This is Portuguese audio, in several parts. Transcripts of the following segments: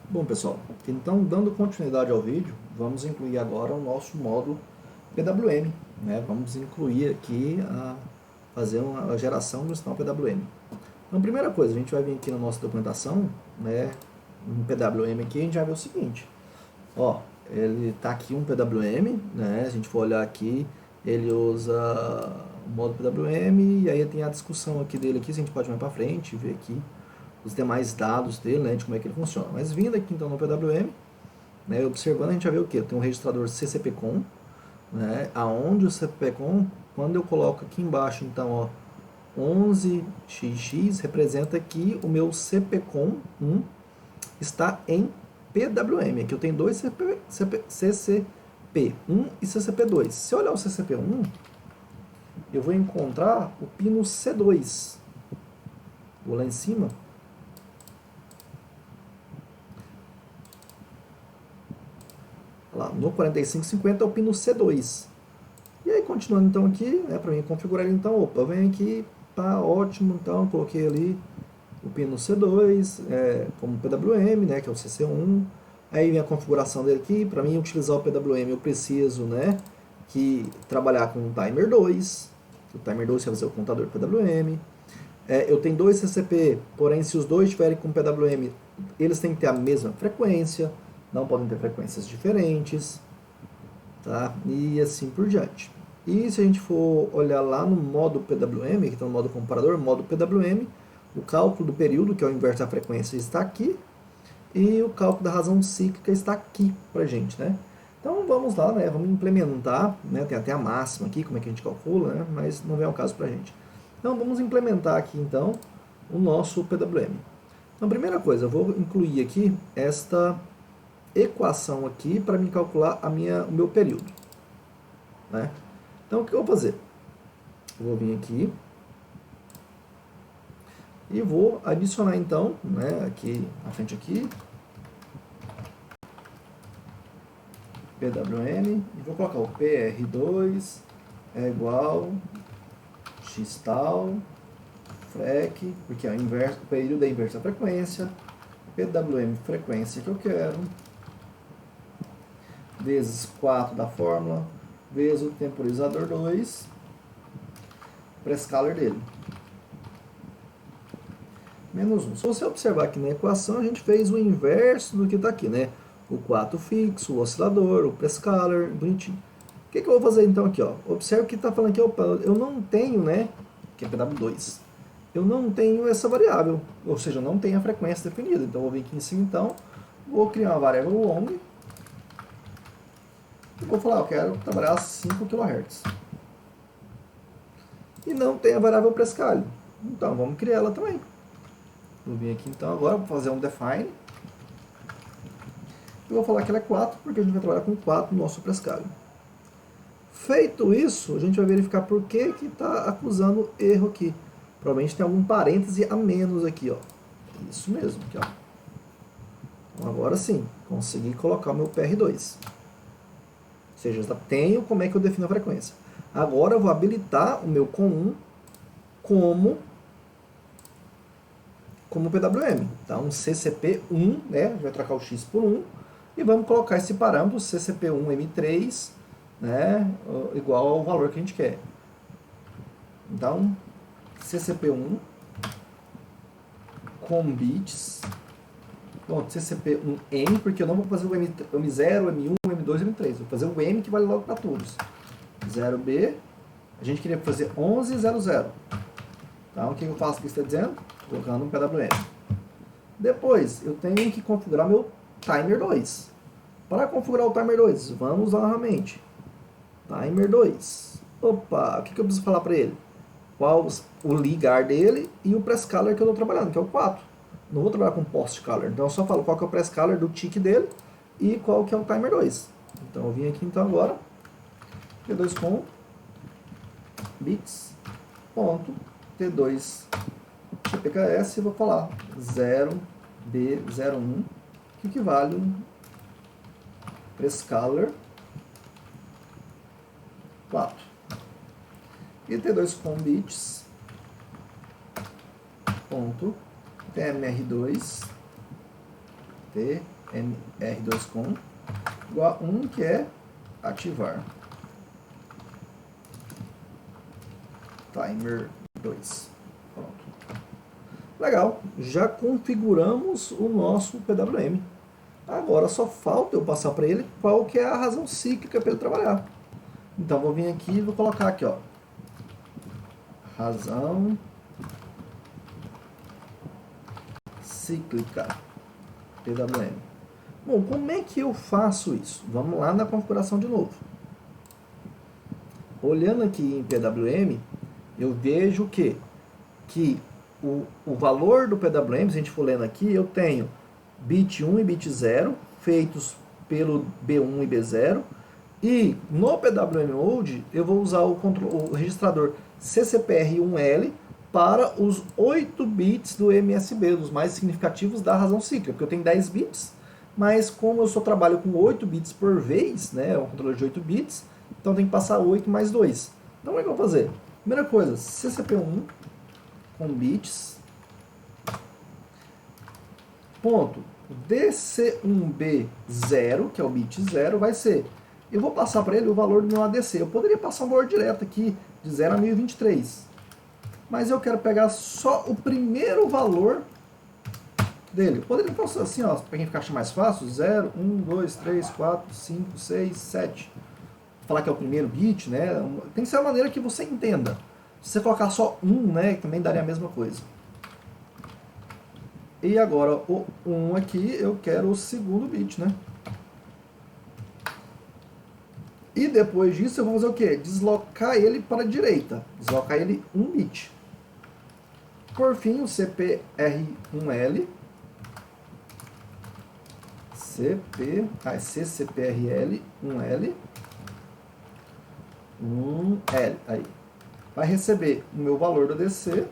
Bom, pessoal, então dando continuidade ao vídeo, vamos incluir agora o nosso módulo PWM, né? Vamos incluir aqui fazer a geração do sinal PWM. Então, primeira coisa, a gente vai vir aqui na nossa documentação, né? No PWM aqui, a gente vai ver o seguinte, ó, ele tá aqui um PWM, né? Se a gente for olhar aqui, ele usa o módulo PWM e aí tem a discussão aqui dele aqui, se a gente pode ir mais para frente e ver aqui os demais dados dele, né, de como é que ele funciona. Mas vindo aqui então no PWM, né, observando, a gente já vê o que? Tem um registrador CCP-COM, né, aonde o CCP-COM, quando eu coloco aqui embaixo, então, ó, 11xx representa que o meu CPCOM1 está em PWM. Aqui eu tenho dois CCP1 e CCP2. Se eu olhar o CCP1, eu vou encontrar o pino C2. Vou lá em cima. Lá no 4550 é o pino C2. E aí, continuando então aqui, né, para mim configurar ele, então, opa, eu venho aqui, tá ótimo, então, coloquei ali o pino C2, como PWM, né, que é o CC1, aí vem a configuração dele aqui, para mim utilizar o PWM eu preciso, né, trabalhar com o timer 2, o timer 2 vai ser o contador PWM, eu tenho dois CCP, porém se os dois estiverem com PWM, eles têm que ter a mesma frequência, não podem ter frequências diferentes, tá? E assim por diante. E se a gente for olhar lá no modo PWM, que está no modo comparador, modo PWM, o cálculo do período, que é o inverso da frequência, está aqui, e o cálculo da razão cíclica está aqui pra gente, né? Então vamos lá, né? Vamos implementar, né? Tem até a máxima aqui, como é que a gente calcula, né? Mas não vem ao caso pra gente. Então vamos implementar aqui então o nosso PWM. Então, primeira coisa, eu vou incluir aqui esta equação aqui para me calcular o meu período, né? Então o que eu vou fazer? Eu vou vir aqui e vou adicionar então, né, aqui na frente aqui, PWM, e vou colocar o PR2 é igual x tal, frec, porque é o período é inverso da frequência, PWM frequência que eu quero, vezes 4 da fórmula, vezes o temporizador 2, prescaler dele. Menos 1. Se você observar aqui na equação, a gente fez o inverso do que está aqui, né? O 4 fixo, o oscilador, o prescaler, bonitinho. O que eu vou fazer então aqui, ó? Observe que está falando aqui, opa, eu não tenho, né? Que é PW2. Eu não tenho essa variável, ou seja, eu não tenho a frequência definida. Então, eu vou vir aqui em cima, então, vou criar uma variável long e vou falar, eu quero trabalhar a 5 kHz. E não tem a variável prescaler. Então, vamos criar ela também. Vou vir aqui então agora, vou fazer um define. Eu vou falar que ela é 4, porque a gente vai trabalhar com 4 no nosso prescaler. Feito isso, a gente vai verificar por que está acusando erro aqui. Provavelmente tem algum parêntese a menos aqui, ó. Isso mesmo, aqui, ó. Então, agora sim, consegui colocar o meu PR2. Ou seja, já tenho como é que eu defino a frequência. Agora eu vou habilitar o meu COM1 como PWM. Então, CCP1, né? A gente vai trocar o X por 1 e vamos colocar esse parâmetro CCP1M3, né? Igual ao valor que a gente quer. Então, CCP1 com bits. Bom, CCP1M, porque eu não vou fazer o M0, M1, M2 e M3. Vou fazer o M que vale logo para todos. 0B, a gente queria fazer 1100. Então, o que eu faço que está dizendo? Colocando um PWM. Depois, eu tenho que configurar meu timer 2. Para configurar o timer 2, vamos lá novamente. Timer 2. Opa, o que eu preciso falar para ele? Qual o ligar dele e o prescaler que eu estou trabalhando, que é o 4. Não vou trabalhar com post caller, então eu só falo qual que é o prescaler do tick dele e qual que é o timer 2. Então eu vim aqui então agora, T2 com bits, ponto, T2 GPKS, e vou falar 0B01, que equivale a um prescaler 4. E T2 com bits, ponto, TMR2, T R2com, igual a 1, que é ativar. Timer 2. Pronto. Legal, já configuramos o nosso PWM. Agora só falta eu passar para ele qual que é a razão cíclica para ele trabalhar. Então vou vir aqui e vou colocar aqui, ó, razão cíclica PWM. Bom, como é que eu faço isso? Vamos lá na configuração de novo. Olhando aqui em PWM, eu vejo que o valor do PWM, se a gente for lendo aqui, eu tenho bit 1 e bit 0 feitos pelo B1 e B0, e no PWM Mode eu vou usar o registrador CCPR1L para os 8 bits do MSB, dos mais significativos da razão cíclica, porque eu tenho 10 bits, mas como eu só trabalho com 8 bits por vez, né, é um controlador de 8 bits, então tem que passar 8 mais 2. Então como é que eu vou fazer? Primeira coisa, CCP1 com bits, ponto, DC1B0, que é o bit 0, vai ser, eu vou passar para ele o valor do meu ADC. Eu poderia passar um valor direto aqui, de 0 a 1023, mas eu quero pegar só o primeiro valor dele. Eu poderia passar assim, ó, para quem ficar mais fácil, 0, 1, 2, 3, 4, 5, 6, 7. Falar que é o primeiro bit, né? Tem que ser uma maneira que você entenda. Se você colocar só 1, né, também daria a mesma coisa. E agora o 1 aqui, eu quero o segundo bit, né? E depois disso eu vou fazer o quê? Deslocar ele para a direita. Deslocar ele 1 bit. Por fim, o CPR1L. CCPRL 1L. 1L. Aí. Vai receber o meu valor do ADC,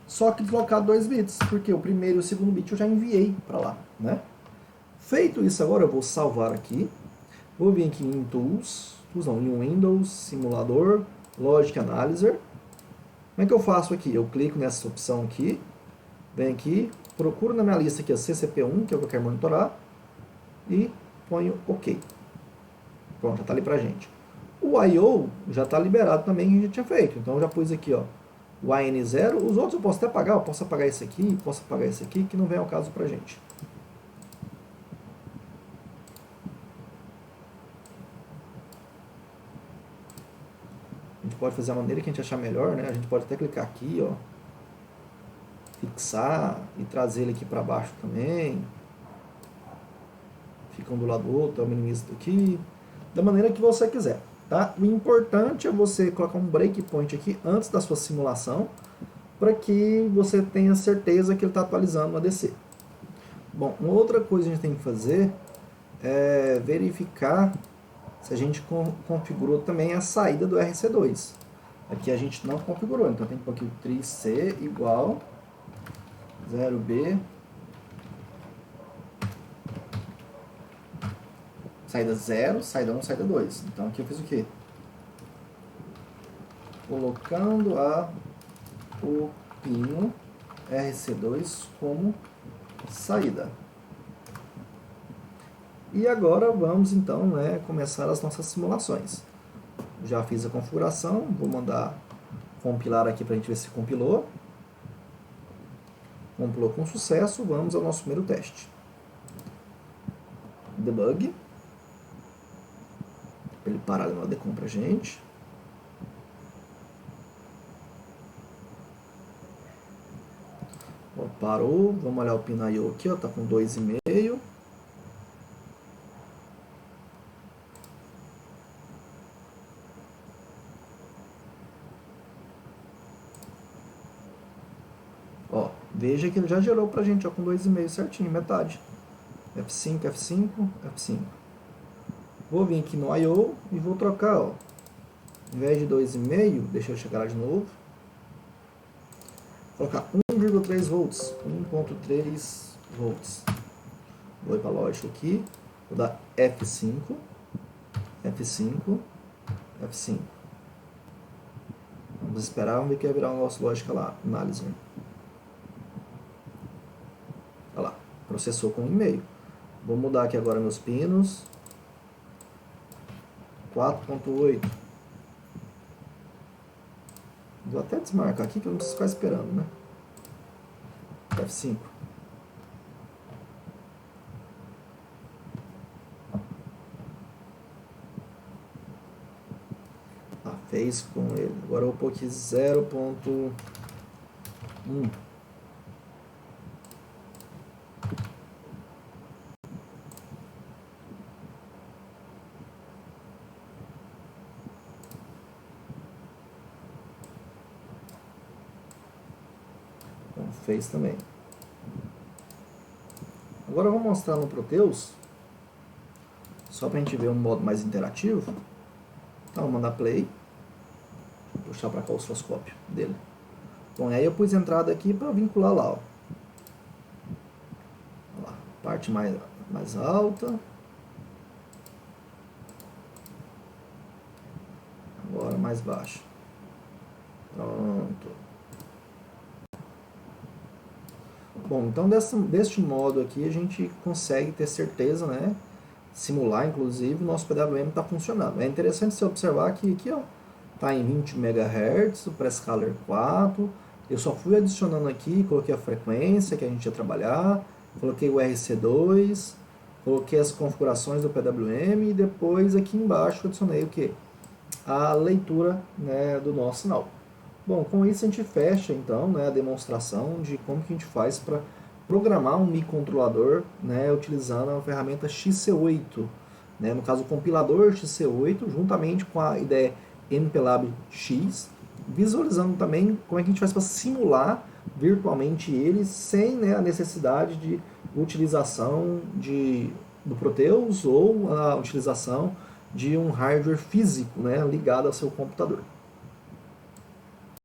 só que deslocar 2 bits, porque o primeiro e o segundo bit eu já enviei para lá, né? Feito isso agora, eu vou salvar aqui, vou vir aqui em Tools, em Windows, Simulador, Logic Analyzer. Como é que eu faço aqui? Eu clico nessa opção aqui, venho aqui, procuro na minha lista aqui a CCP1, que é o que eu quero monitorar, e ponho OK. Pronto, já está ali pra gente. O I/O já está liberado também, que a gente tinha feito. Então eu já pus aqui, ó, o AN0. Os outros eu posso até apagar, eu posso apagar esse aqui, posso apagar esse aqui, que não vem ao caso pra gente. A gente pode fazer a maneira que a gente achar melhor, né? A gente pode até clicar aqui, ó, fixar e trazer ele aqui para baixo também. Fica um do lado do outro, eu minimizo isso aqui, da maneira que você quiser. Tá? O importante é você colocar um breakpoint aqui antes da sua simulação, para que você tenha certeza que ele está atualizando o ADC. Bom, uma outra coisa que a gente tem que fazer é verificar se a gente configurou também a saída do RC2. Aqui a gente não configurou, então tem que pôr aqui o tri-C igual 0B, saída 0, saída 1, saída 2. Então aqui eu fiz o quê? Colocando o pino RC2 como saída. E agora vamos então, né, começar as nossas simulações. Já fiz a configuração, vou mandar compilar aqui para a gente ver se compilou. Compilou com sucesso, vamos ao nosso primeiro teste. Debug. Para ele parar no ADCOM para a gente. Ó, parou, vamos olhar o pino I/O aqui, ó, tá com 2,5. Ó, veja que ele já gerou pra gente, ó, com 2,5 certinho, metade. F5, F5, F5. Vou vir aqui no I/O e vou trocar, ó. Em vez de 2,5, deixa eu chegar lá de novo. Vou colocar 1,3 volts, 1,3 volts. Vou ir para a lógica aqui, vou dar F5, F5, F5. Vamos esperar, vamos ver o que vai virar o nosso lógica lá, análise. Olha lá, processou com 1,5. Vou mudar aqui agora meus pinos. 4.8. Vou até desmarcar aqui que eu não preciso ficar esperando, né? F5. Fez com ele. Agora eu vou pôr aqui 0.1. Então, fez também. Agora eu vou mostrar no Proteus, só para a gente ver um modo mais interativo. Então, vou mandar play. Vou puxar para cá o osciloscópio dele. Bom, aí eu pus entrada aqui para vincular lá, ó. Lá, parte mais alta. Agora mais baixa. Pronto. Bom, então deste modo aqui a gente consegue ter certeza, né? Simular, inclusive, o nosso PWM está funcionando. É interessante você observar que aqui, ó, está em 20 MHz, o Prescaler 4. Eu só fui adicionando aqui, coloquei a frequência que a gente ia trabalhar, coloquei o RC2, coloquei as configurações do PWM e depois aqui embaixo adicionei o que? A leitura, né, do nosso sinal. Bom, com isso a gente fecha então, né, a demonstração de como que a gente faz para programar um microcontrolador, né, utilizando a ferramenta XC8, né, no caso o compilador XC8, juntamente com a IDE MPLAB X, visualizando também como é que a gente faz para simular virtualmente ele sem, né, a necessidade de utilização do Proteus ou a utilização de um hardware físico, né, ligado ao seu computador.